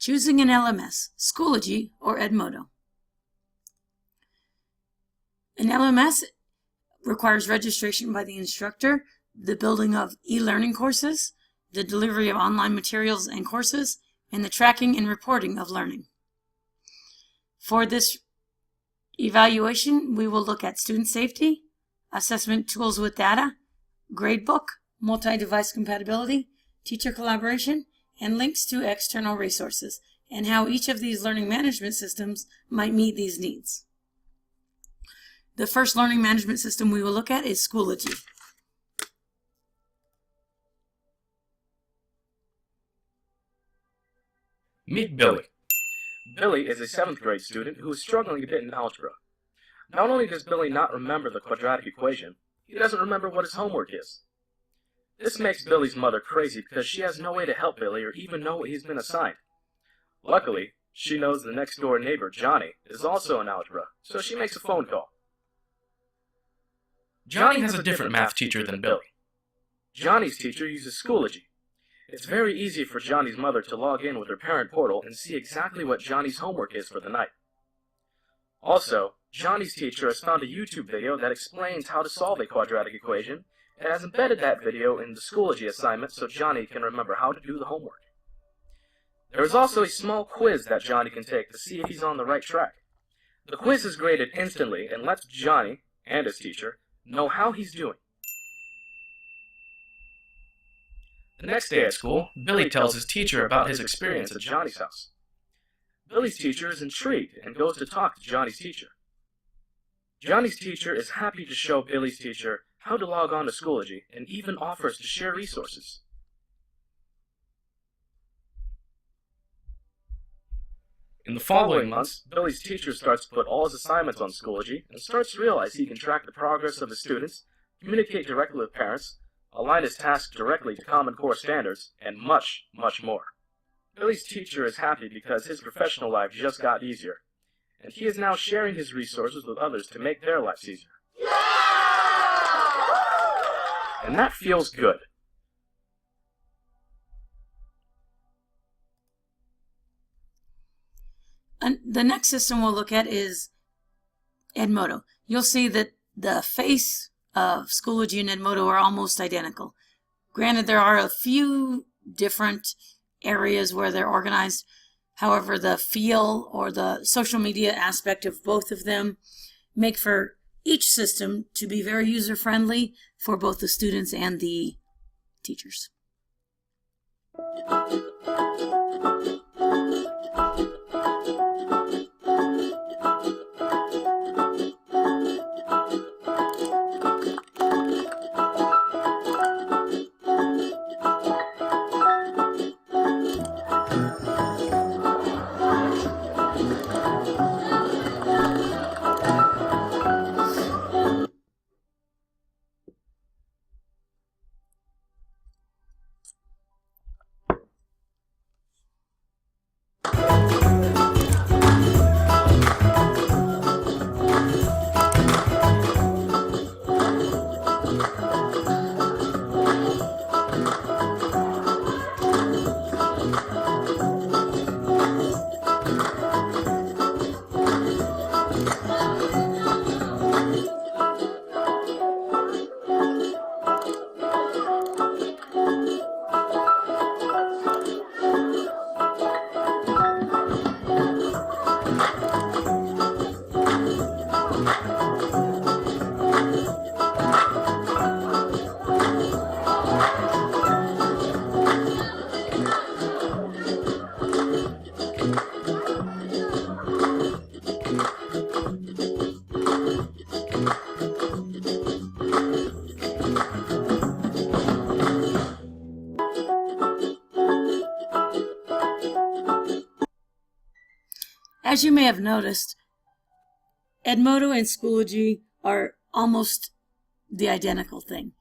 Choosing an LMS, Schoology or Edmodo. An LMS requires registration by the instructor, the building of e-learning courses, the delivery of online materials and courses, and the tracking and reporting of learning. For this evaluation, we will look at student safety, assessment tools with data, gradebook, multi-device compatibility, teacher collaboration, and links to external resources, and how each of these learning management systems might meet these needs. The first learning management system we will look at is Schoology. Meet Billy. Billy is a 7th grade student who is struggling a bit in algebra. Not only does Billy not remember the quadratic equation, he doesn't remember what his homework is. This makes Billy's mother crazy because she has no way to help Billy or even know what he's been assigned. Luckily, she knows the next door neighbor, Johnny, is also in algebra, so she makes a phone call. Johnny has a different math teacher than Billy. Johnny's teacher uses Schoology. It's very easy for Johnny's mother to log in with her parent portal and see exactly what Johnny's homework is for the night. Also, Johnny's teacher has found a YouTube video that explains how to solve a quadratic equation and has embedded that video in the Schoology assignment so Johnny can remember how to do the homework. There is also a small quiz that Johnny can take to see if he's on the right track. The quiz is graded instantly and lets Johnny, and his teacher, know how he's doing. The next day at school, Billy tells his teacher about his experience at Johnny's house. Billy's teacher is intrigued and goes to talk to Johnny's teacher. Johnny's teacher is happy to show Billy's teacher how to log on to Schoology and even offers to share resources. In the following months, Billy's teacher starts to put all his assignments on Schoology and starts to realize he can track the progress of his students, communicate directly with parents, align his tasks directly to Common Core standards, and much, much more. Billy's teacher is happy because his professional life just got easier, and he is now sharing his resources with others to make their lives easier. And that feels good. And the next system we'll look at is Edmodo. You'll see that the face of Schoology and Edmodo are almost identical. Granted, there are a few different areas where they're organized. However, the feel or the social media aspect of both of them make for each system to be very user-friendly for both the students and the teachers. As you may have noticed, Edmodo and Schoology are almost the identical thing.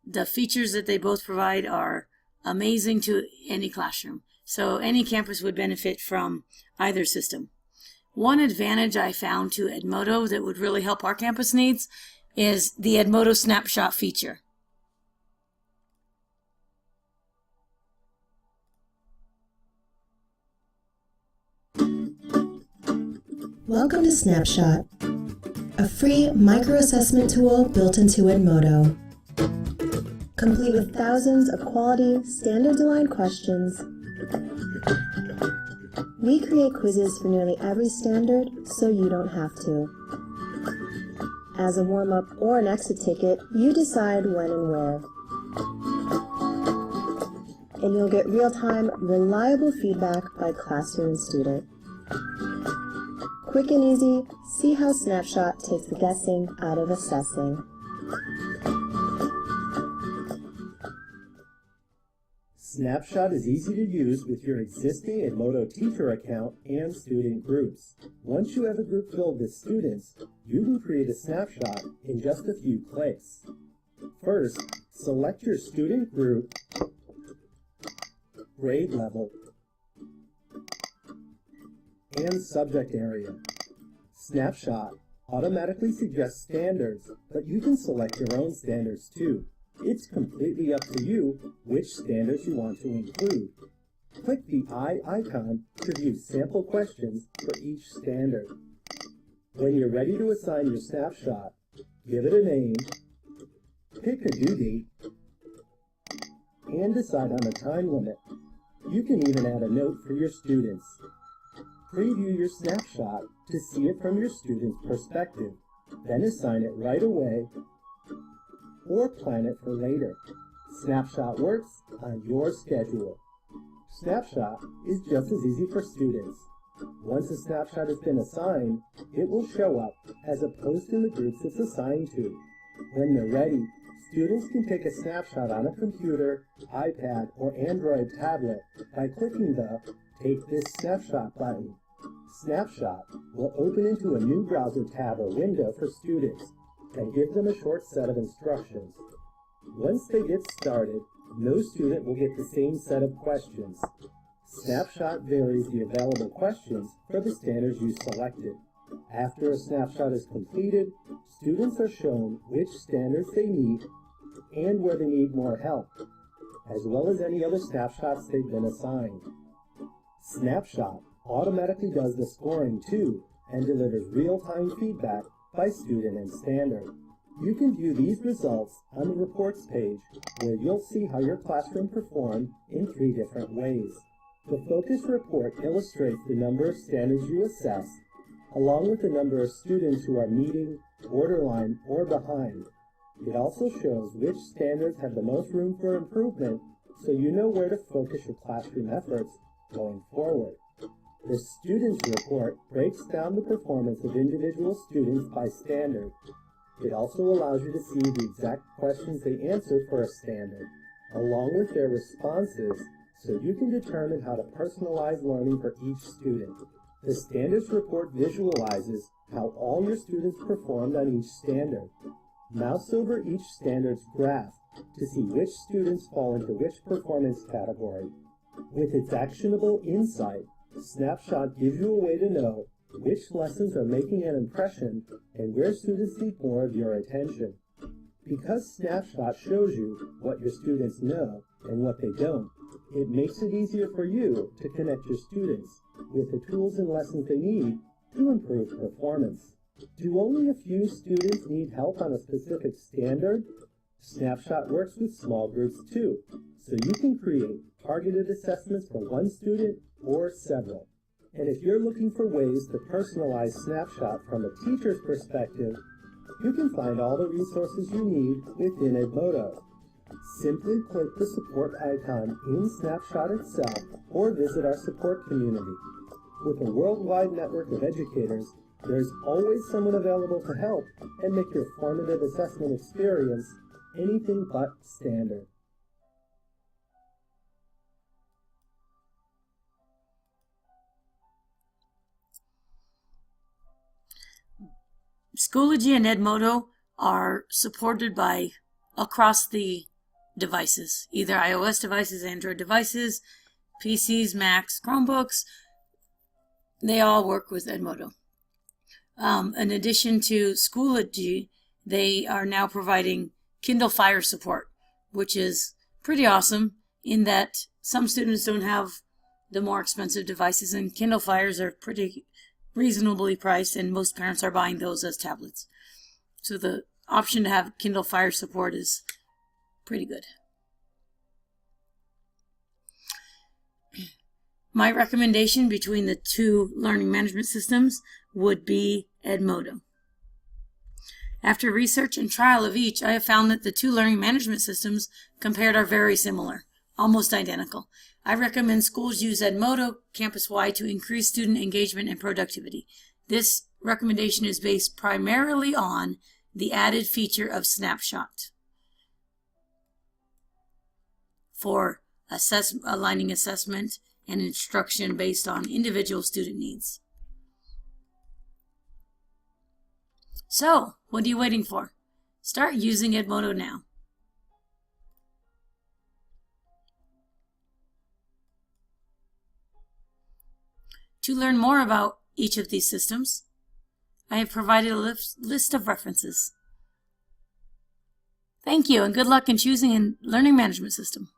The features that they both provide are amazing to any classroom, so any campus would benefit from either system. One advantage I found to Edmodo that would really help our campus needs is the Edmodo snapshot feature. Welcome to Snapshot, a free micro-assessment tool built into Edmodo. Complete with thousands of quality, standards-aligned questions. We create quizzes for nearly every standard, so you don't have to. As a warm-up or an exit ticket, you decide when and where. And you'll get real-time, reliable feedback by classroom and student. Quick and easy, see how Snapshot takes the guessing out of assessing. Snapshot is easy to use with your existing Edmodo teacher account and student groups. Once you have a group filled with students, you can create a snapshot in just a few clicks. First, select your student group, grade level, and subject area. Snapshot automatically suggests standards, but you can select your own standards too. It's completely up to you which standards you want to include. Click the eye icon to view sample questions for each standard. When you're ready to assign your snapshot, give it a name, pick a due date, and decide on a time limit. You can even add a note for your students. Preview your snapshot to see it from your student's perspective, then assign it right away or plan it for later. Snapshot works on your schedule. Snapshot is just as easy for students. Once a snapshot has been assigned, it will show up as a post in the groups it's assigned to. When they're ready, students can take a snapshot on a computer, iPad, or Android tablet by clicking the Take This Snapshot button. Snapshot will open into a new browser tab or window for students and give them a short set of instructions. Once they get started, no student will get the same set of questions. Snapshot varies the available questions for the standards you selected. After a snapshot is completed, students are shown which standards they need and where they need more help, as well as any other snapshots they've been assigned. Snapshot automatically does the scoring too and delivers real-time feedback by student and standard. You can view these results on the reports page, where you'll see how your classroom performed in 3 different ways. The focus report illustrates the number of standards you assess, along with the number of students who are meeting, borderline, or behind. It also shows which standards have the most room for improvement, so you know where to focus your classroom efforts going forward. The Students Report breaks down the performance of individual students by standard. It also allows you to see the exact questions they answered for a standard, along with their responses, so you can determine how to personalize learning for each student. The Standards Report visualizes how all your students performed on each standard. Mouse over each standard's graph to see which students fall into which performance category. With its actionable insight, Snapshot gives you a way to know which lessons are making an impression and where students need more of your attention. Because Snapshot shows you what your students know and what they don't, it makes it easier for you to connect your students with the tools and lessons they need to improve performance. Do only a few students need help on a specific standard? Snapshot works with small groups too, so you can create targeted assessments for one student or several. And if you're looking for ways to personalize Snapshot from a teacher's perspective, you can find all the resources you need within Edmodo. Simply click the support icon in Snapshot itself or visit our support community. With a worldwide network of educators, there's always someone available to help and make your formative assessment experience anything but standard. Schoology and Edmodo are supported by across the devices, either iOS devices, Android devices, PCs, Macs, Chromebooks. They all work with Edmodo. In addition to Schoology, they are now providing Kindle Fire support, which is pretty awesome in that some students don't have the more expensive devices, and Kindle Fires are pretty reasonably priced, and most parents are buying those as tablets. So the option to have Kindle Fire support is pretty good. My recommendation between the two learning management systems would be Edmodo. After research and trial of each, I have found that the two learning management systems compared are very similar, almost identical. I recommend schools use Edmodo campus-wide to increase student engagement and productivity. This recommendation is based primarily on the added feature of Snapshot for aligning assessment and instruction based on individual student needs. So, what are you waiting for? Start using Edmodo now. To learn more about each of these systems, I have provided a list of references. Thank you, and good luck in choosing a learning management system.